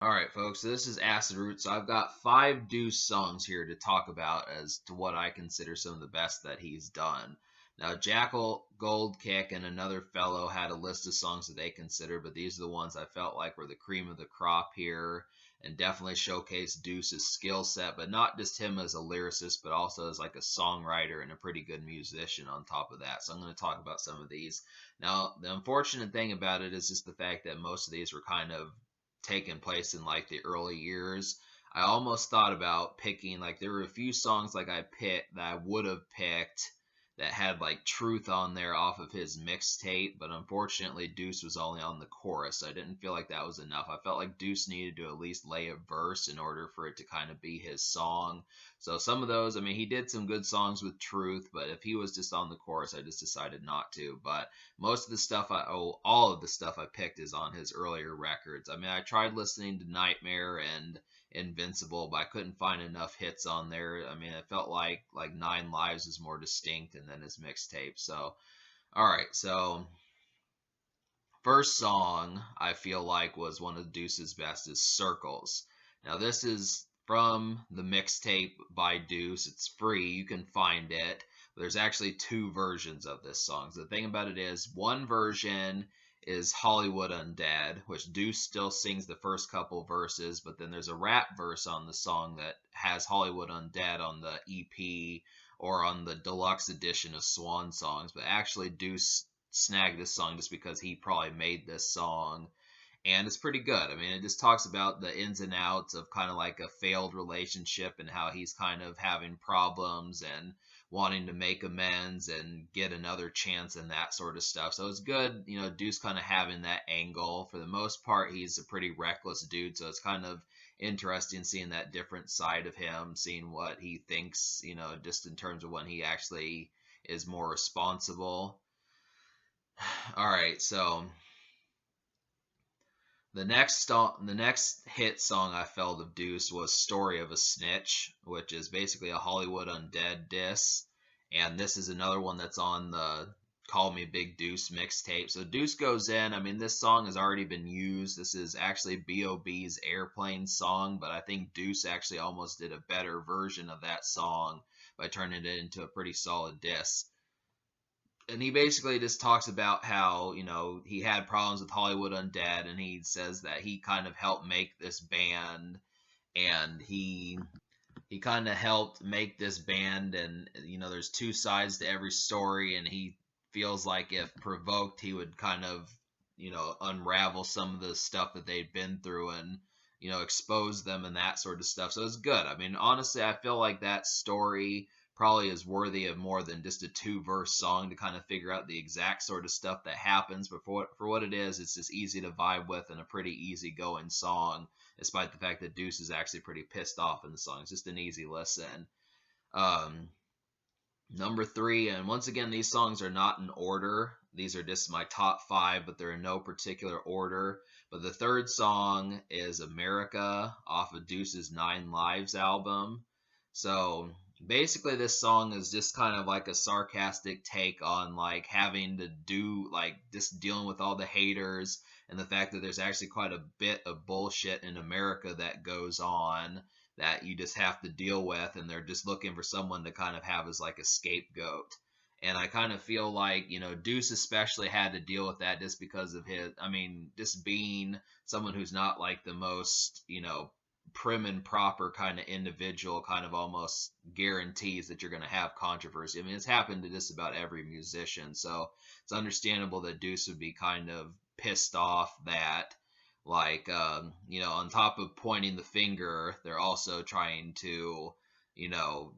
All right, folks. So this is Acid Root. So I've got 5 Deuce songs here to talk about as to what I consider some of the best that he's done. Now, Jackal, Gold Kick, and another fellow had a list of songs that they consider, but these are the ones I felt like were the cream of the crop here, and definitely showcase Deuce's skill set, but not just him as a lyricist, but also as like a songwriter and a pretty good musician on top of that. So I'm going to talk about some of these. Now, the unfortunate thing about it is just the fact that most of these were kind of taken place in like the early years. I almost thought about picking like there were a few songs like I picked that I would have picked that had like Truth on there off of his mixtape, but unfortunately Deuce was only on the chorus. So I didn't feel like that was enough. I felt like Deuce needed to at least lay a verse in order for it to kind of be his song. So some of those, I mean, he did some good songs with Truth, but if he was just on the chorus, I just decided not to. But most of the stuff all of the stuff I picked is on his earlier records. I mean, I tried listening to Nightmare and Invincible, but I couldn't find enough hits on there. I mean, it felt like Nine Lives is more distinct and then his mixtape. So, all right. So, first song I feel like was one of Deuce's best is Circles. Now, this is from the mixtape by Deuce. It's free. You can find it. There's actually 2 versions of this song. So the thing about it is, one version is Hollywood Undead, which Deuce still sings the first couple verses, but then there's a rap verse on the song that has Hollywood Undead on the EP or on the deluxe edition of Swan Songs. But actually, Deuce snagged this song just because he probably made this song, and it's pretty good. I mean, it just talks about the ins and outs of kind of like a failed relationship and how he's kind of having problems and wanting to make amends and get another chance and that sort of stuff. So it's good, Deuce kind of having that angle. For the most part, he's a pretty reckless dude, so it's kind of interesting seeing that different side of him, seeing what he thinks, just in terms of when he actually is more responsible. All right, so the next hit song I felt of Deuce was "Story of a Snitch," which is basically a Hollywood Undead diss, and this is another one that's on the "Call Me Big Deuce" mixtape. So Deuce goes in. I mean, this song has already been used. This is actually B.O.B.'s Airplane song, but I think Deuce actually almost did a better version of that song by turning it into a pretty solid diss. And he basically just talks about how he had problems with Hollywood Undead, and he says that he kind of helped make this band, and he kind of helped make this band, and there's 2 sides to every story, and he feels like if provoked, he would kind of unravel some of the stuff that they'd been through and expose them and that sort of stuff. So it's good. I mean, honestly, I feel like that story probably is worthy of more than just a 2 verse song to kind of figure out the exact sort of stuff that happens. But for what it is, it's just easy to vibe with and a pretty easy going song, despite the fact that Deuce is actually pretty pissed off in the song. It's just an easy listen. Um, Number 3, and once again, these songs are not in order. These are just my top 5, but they're in no particular order. But the third song is America off of Deuce's Nine Lives album. So basically, this song is just kind of like a sarcastic take on like having to do like just dealing with all the haters and the fact that there's actually quite a bit of bullshit in America that goes on that you just have to deal with, and they're just looking for someone to kind of have as like a scapegoat. And I kind of feel like, Deuce especially had to deal with that just because of just being someone who's not like the most, prim and proper kind of individual, kind of almost guarantees that you're going to have controversy. I mean, it's happened to just about every musician. So it's understandable that Deuce would be kind of pissed off that like on top of pointing the finger, they're also trying to you know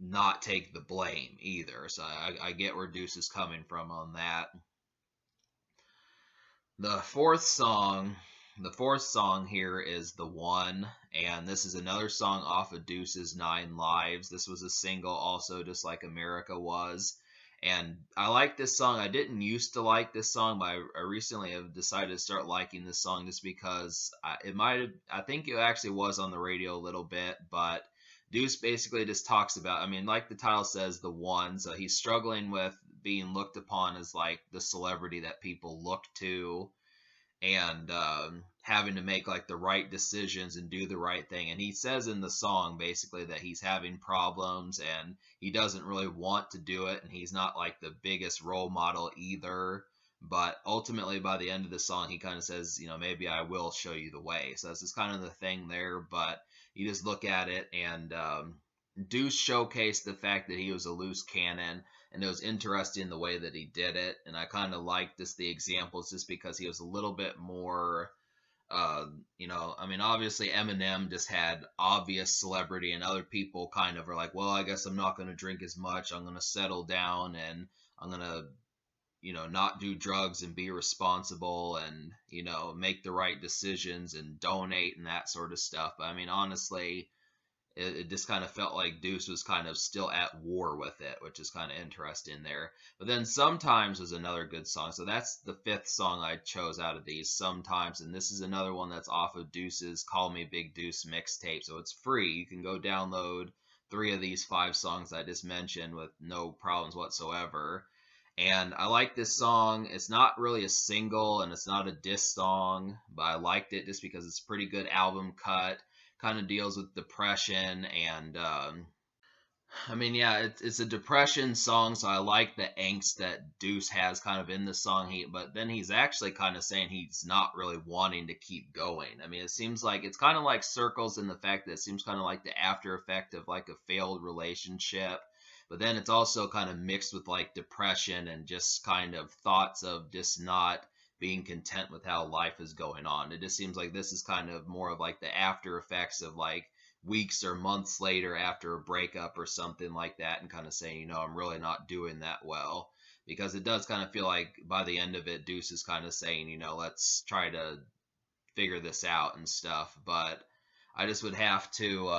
not take the blame either. So I get where Deuce is coming from on that. The fourth song here is The One, and this is another song off of Deuce's Nine Lives. This was a single also, just like America was. And I like this song. I didn't used to like this song, but I recently have decided to start liking this song just because I think it actually was on the radio a little bit, but Deuce basically just talks about, I mean, like the title says, the one. So he's struggling with being looked upon as like the celebrity that people look to, and having to make like the right decisions and do the right thing. And he says in the song basically that he's having problems and he doesn't really want to do it, and he's not like the biggest role model either. But ultimately, by the end of the song, he kind of says, you know, maybe I will show you the way. So that's just kind of the thing there. But you just look at it, and Deuce showcased the fact that he was a loose cannon, and it was interesting the way that he did it. And I kind of liked just the examples just because he was a little bit more, you know, I mean, obviously Eminem just had obvious celebrity, and other people kind of are like, well, I guess I'm not going to drink as much. I'm going to settle down, and I'm going to, you know, not do drugs and be responsible, and, you know, make the right decisions and donate and that sort of stuff. But I mean, honestly, it just kind of felt like Deuce was kind of still at war with it, which is kind of interesting there. But then Sometimes was another good song. So that's the fifth song I chose out of these, Sometimes. And this is another one that's off of Deuce's Call Me Big Deuce mixtape. So it's free. You can go download 3 of these 5 songs I just mentioned with no problems whatsoever. And I like this song. It's not really a single and it's not a diss song, but I liked it just because it's a pretty good album cut. Kind of deals with depression, and I mean, yeah, it's a depression song, so I like the angst that Deuce has kind of in the song. But then he's actually kind of saying he's not really wanting to keep going. I mean, it seems like it's kind of like Circles in the fact that it seems kind of like the after effect of like a failed relationship. But then it's also kind of mixed with like depression and just kind of thoughts of just not being content with how life is going on. It just seems like this is kind of more of like the after effects of like weeks or months later after a breakup or something like that, and kind of saying, you know, I'm really not doing that well. Because it does kind of feel like by the end of it, Deuce is kind of saying, you know, let's try to figure this out and stuff. But I just would have to,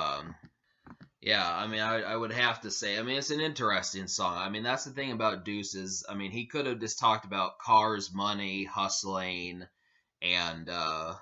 yeah, I mean, I would have to say, I mean, it's an interesting song. I mean, that's the thing about Deuce is, I mean, he could have just talked about cars, money, hustling, and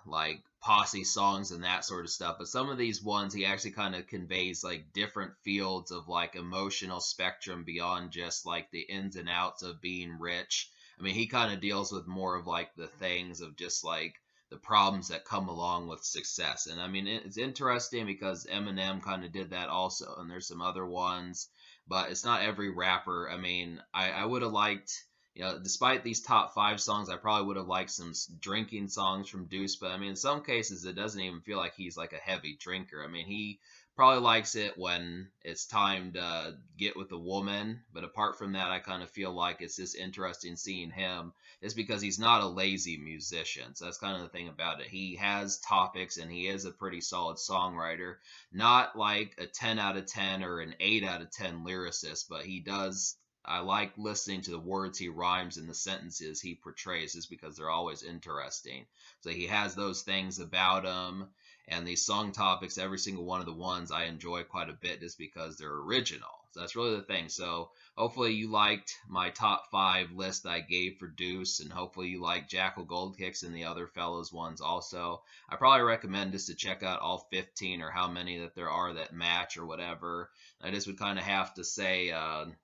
like posse songs and that sort of stuff. But some of these ones, he actually kind of conveys like different fields of like emotional spectrum beyond just like the ins and outs of being rich. I mean, he kind of deals with more of like the things of just like the problems that come along with success. And I mean, it's interesting because Eminem kind of did that also, and there's some other ones, but it's not every rapper. I mean, I would have liked, you know, despite these top 5 songs, I probably would have liked some drinking songs from Deuce. But I mean, in some cases, it doesn't even feel like he's like a heavy drinker. I mean, he probably likes it when it's time to get with a woman. But apart from that, I kind of feel like it's just interesting seeing him, is because he's not a lazy musician. So that's kind of the thing about it. He has topics and he is a pretty solid songwriter. Not like a 10 out of 10 or an 8 out of 10 lyricist, but he does, I like listening to the words he rhymes and the sentences he portrays, just because they're always interesting. So he has those things about him, and these song topics, every single one of the ones I enjoy quite a bit just because they're original. So that's really the thing. So hopefully you liked my top 5 list that I gave for Deuce, and hopefully you like Jackal Goldkicks and the other fellows ones also. I probably recommend just to check out all 15 or how many that there are that match or whatever. I just would kind of have to say,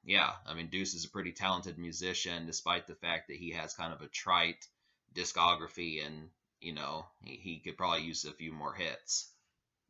yeah, I mean, Deuce is a pretty talented musician, despite the fact that he has kind of a trite discography, and, you know, he could probably use a few more hits.